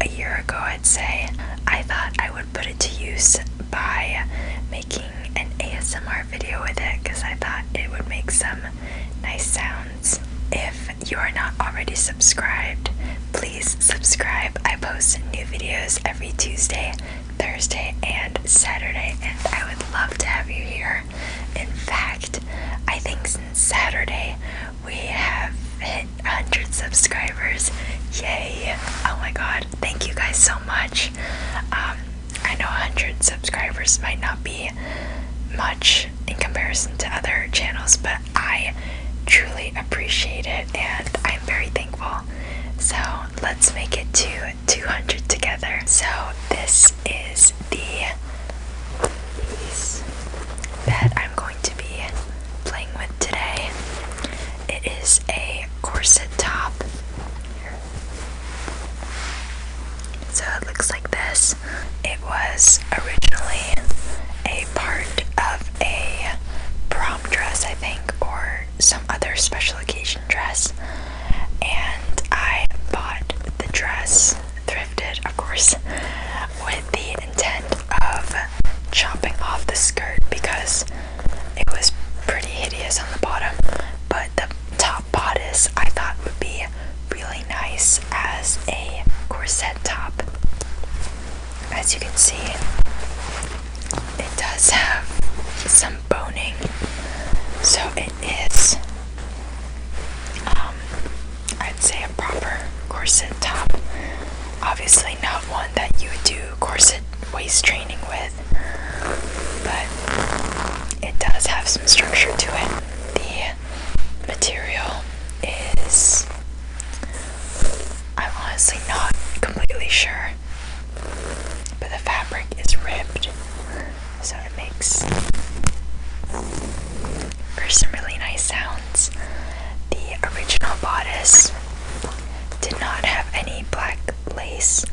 a year ago, I'd say, I thought I would put it to use by making an ASMR video with it because I thought it would make some nice sounds. If you are not already subscribed, please subscribe. I post new videos every Tuesday, Thursday, and Saturday, and I would love to have you here. In fact, I think since Saturday we have hit 100 subscribers. Yay! Oh my god, thank you guys so much. I know 100 subscribers might not be much in comparison to other channels, but I truly appreciate it and I'm very thankful. So let's make it to 200 together. So this is the piece that I'm going to be playing with today. It is a corset top. So it looks like this. It was originally a part of a prom dress, I think, or some other special occasion dress. And I bought the dress, thrifted, of course, with the intent of chopping off the skirt because it was pretty hideous on the bottom, but the top bodice I thought would be really nice as a corset top. As you can see, it does have some boning, so it is, I'd say, a proper corset top. Obviously not one that you would do corset waist training with, but it does have some structure to it. The material is, I'm honestly not completely sure, but the fabric is ribbed, so it makes for some really nice sounds. The original bodice did not have any black lace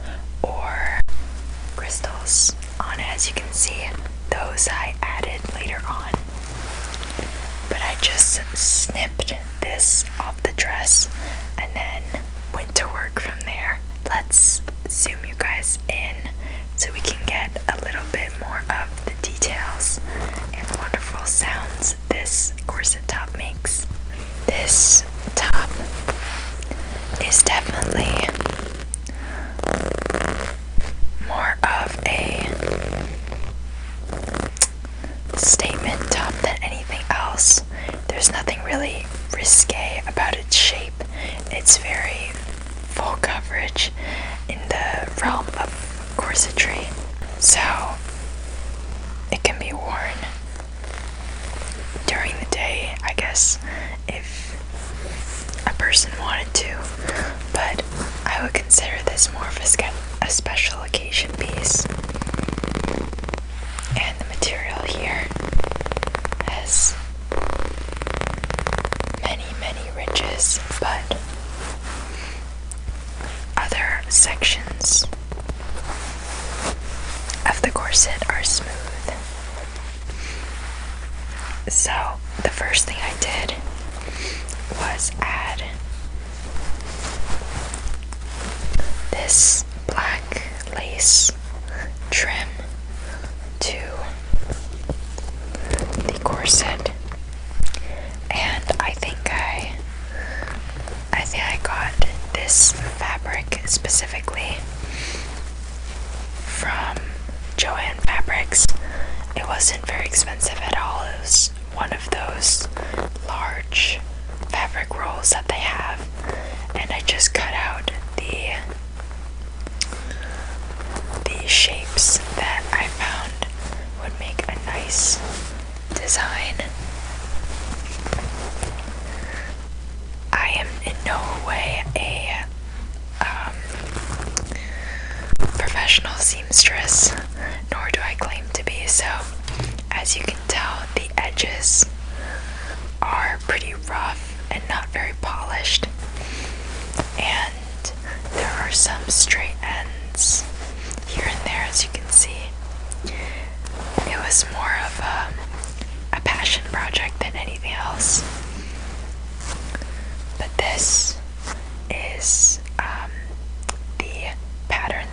or crystals on it, as you can see. Those I added later on, but I just snipped this off the dress and then went to work from there. Let's zoom you guys in so we can get a little bit more of the details and wonderful sounds this corset top makes. This top is definitely more of a statement top than anything else. There's nothing really risque about its shape. It's very full coverage in the realm of corsetry, so it can be worn during the day, I guess, if a person wanted to, but I would consider this more of a special occasion piece. And the material here has many ridges, but other sections of the corset are smooth. So the first thing I did was add this black lace trim to the corset, and I think I got this fabric specifically from Joann Fabrics. It wasn't very expensive at all. It was one of those large fabric rolls that they have, and I just cut out the shapes that I found would make a nice design. I am in no way a professional seamstress, nor do I claim to be, so as you can tell, the edges are pretty rough and not very polished, and there are some straight ends here and there, as you can see. It was more of a passion project than anything else. But this is the pattern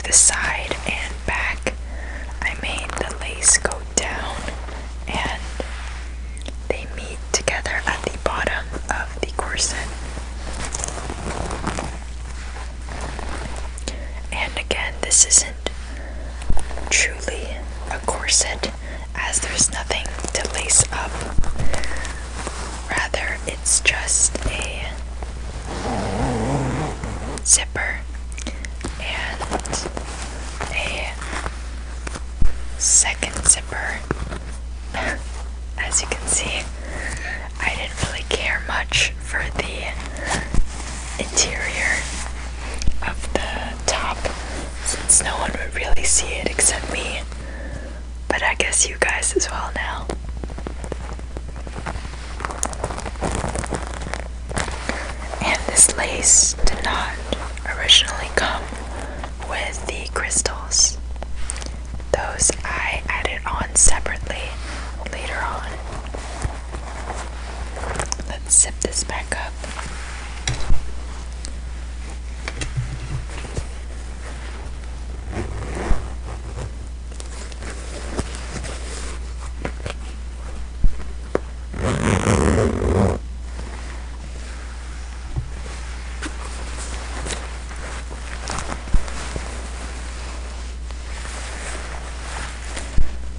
to the side and back, I made the lace go down and they meet together at the bottom of the corset. And again, this isn't truly a corset as there's nothing to lace up. Rather, it's just a zipper and a second zipper. As you can see, I didn't really care much for the interior of the top since no one would really see it except me, but I guess you guys as well now. And this lace did not originally come with the crystals. Those I added on separately later on. Let's zip this back up.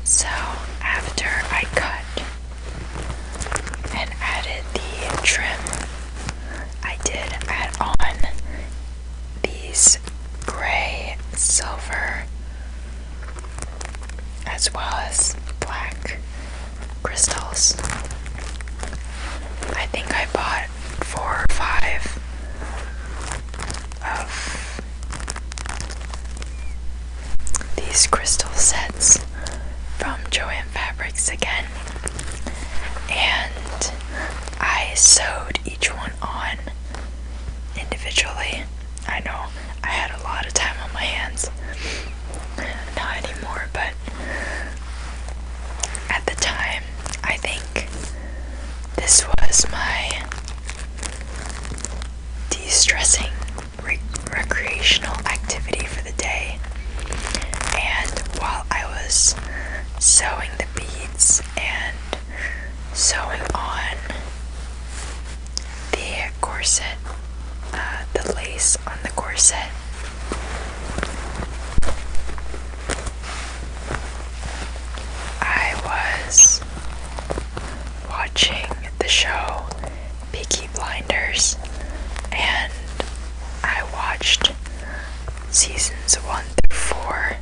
So after I cut and added the trim, I did add on these gray, silver, as well as black crystals. I think I bought 4 or 5 of these crystal sets from Joann Fabrics again, and I sewed each one on individually. I know I had a lot of time on my hands, not anymore, but at the time I think this was my de-stressing recreational activity for the day. And while I was sewing the beads and sewing on the corset, the lace on the corset, I was watching the show Peaky Blinders, and I watched seasons 1 through 4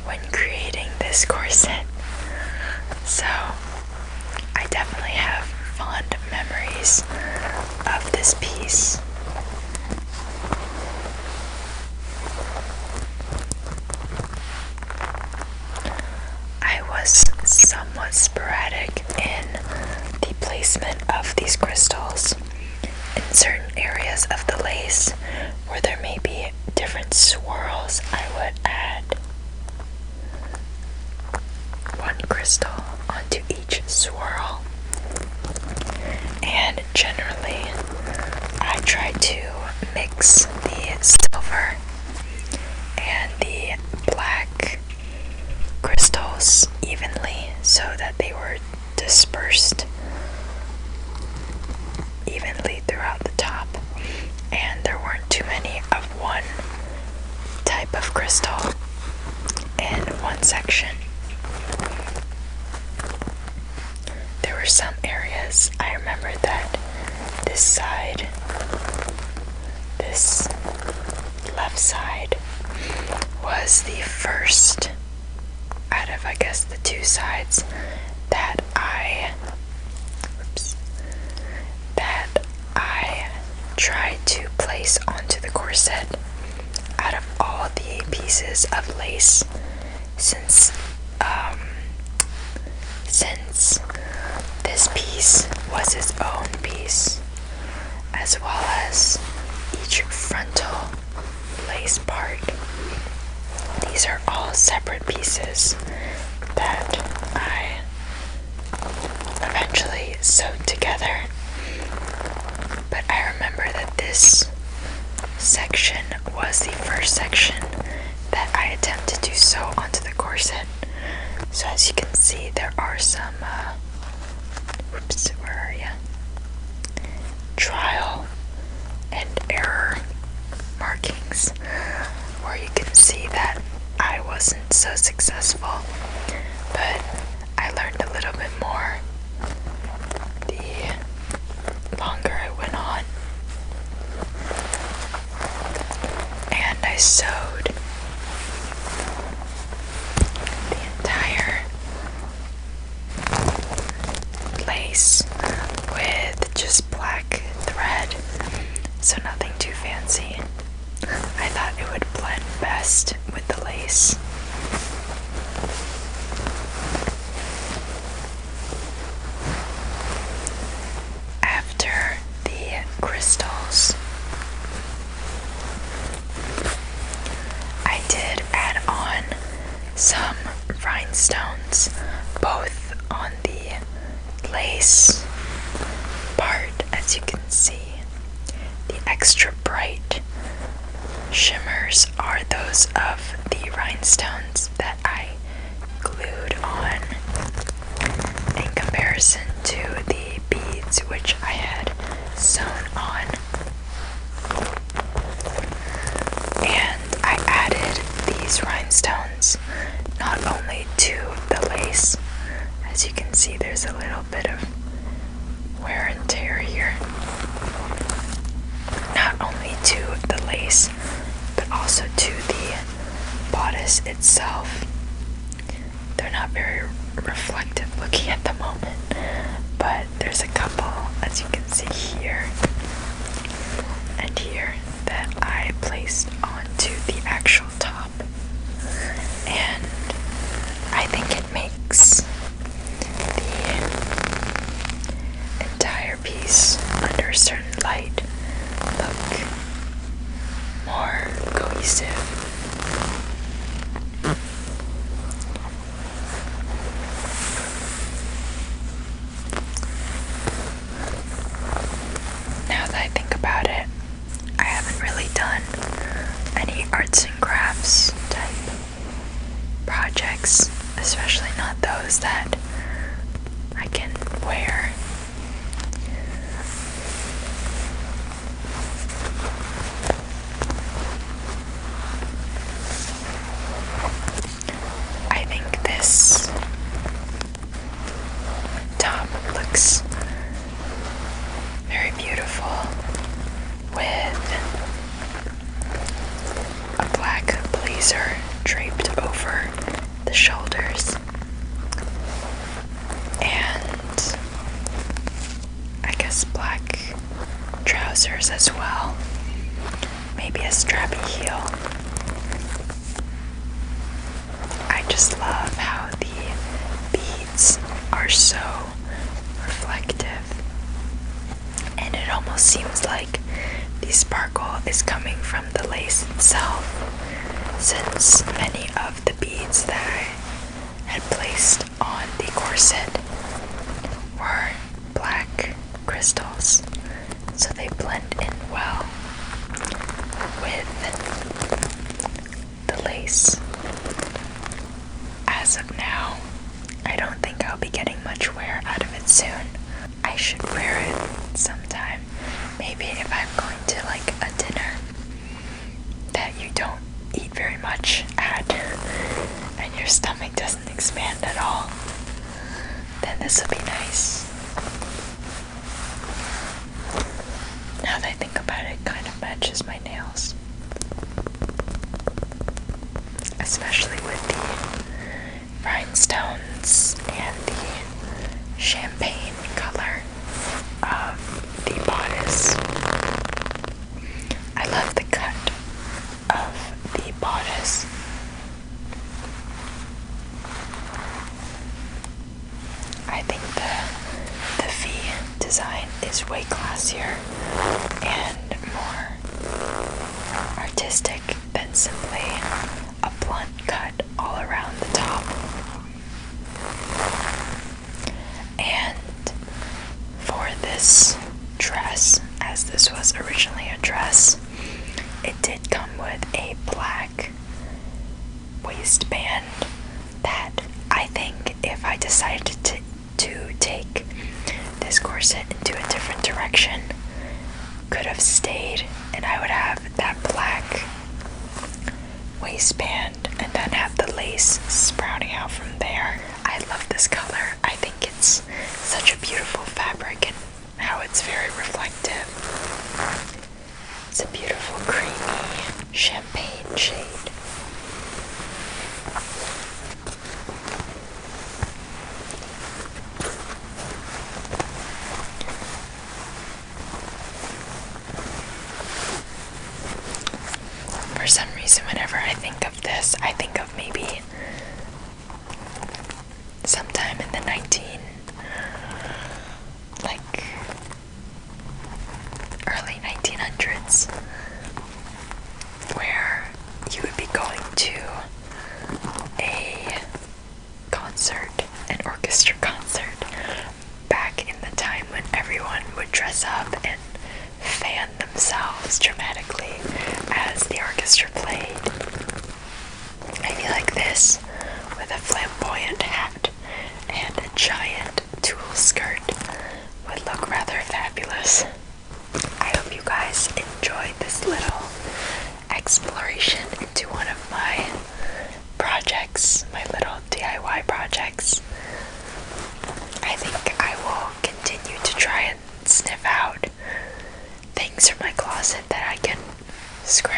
when creating this corset. So I definitely have fond memories of this piece. I was somewhat sporadic in the placement of these crystals. In certain areas of the lace where there may be different swirls, I would add one crystal onto each swirl. And generally, I try to mix the silver and the black crystals evenly so that they were dispersed evenly throughout the top, and there weren't too many of one type of crystal in one section. There were some areas I remember that this side, this left side, was the first out of, I guess, the 2 sides that I tried to place onto the corset out of all the pieces of lace, since this piece was its own piece, as well as each frontal lace part. These are all separate pieces that I eventually sewed together. But I remember that this section was the first section that XOXO onto the corset. So as you can see, there are some, whoops, where are you? Trial and error markings where you can see that I wasn't so successful, but I learned a little bit more the longer I went on. And I sewed the entire lace with just black thread, so nothing too fancy. I thought it would blend best with the lace. After the crystals, I did add on some rhinestones, both on the lace part, as you can see. The extra bright shimmers are those of the rhinestones that I glued on, in comparison to the beads which I had sewn on. And I added these rhinestones not only to the lace, as you can see there's a little bit of wear and tear here, not only to the lace but also to the bodice itself. They're not very reflective looking at the moment, but there's a couple, as you can see here and here, that I placed onto the actual top, and I think it makes the entire piece under a certain light look more cohesive. Now that I think about it, I haven't really done any arts and crafts type projects, especially not those that I can wear. I think this top looks very beautiful with a black blazer draped over the shoulders, and I guess black trousers as well, maybe a strappy heel. I just love how the beads are so reflective, and it almost seems like the sparkle is coming from the lace itself, since many of the beads that I had placed on the corset were black crystals, so they blend in well with the lace. As of now, I don't think I'll be getting much wear out of it soon. I should wear it sometime. Maybe if I'm going to like a dinner that you don't eat very much at and your stomach doesn't expand at all, then this will be nice. Now that I think about it, it kind of matches my nails, especially with the rhinestones and the champagne color of the bodice. I love the cut of the bodice. I think the V design is way classier and more artistic than simply a blunt cut all around the top. And for this dress, as this was originally a dress, it did come with a black waistband that I think if I decided to take this corset into a different direction could have stayed, and I would have that black waistband and then have the lace sprouting out from there. I love this color. I think it's such a beautiful fabric and how it's very reflective. It's a beautiful creamy champagne shade. For some reason, whenever I think of this, I think of maybe sometime in the early 1900s, where you would be going to a concert, an orchestra concert, back in the time when everyone would dress up and fan themselves dramatically as the orchestra played. I feel like this, with a flamboyant hat and a giant tulle skirt, would look rather fabulous. I hope you guys enjoyed this little exploration into one of my projects, my little DIY projects. I think I will continue to try and sniff out things from my closet that I can scrap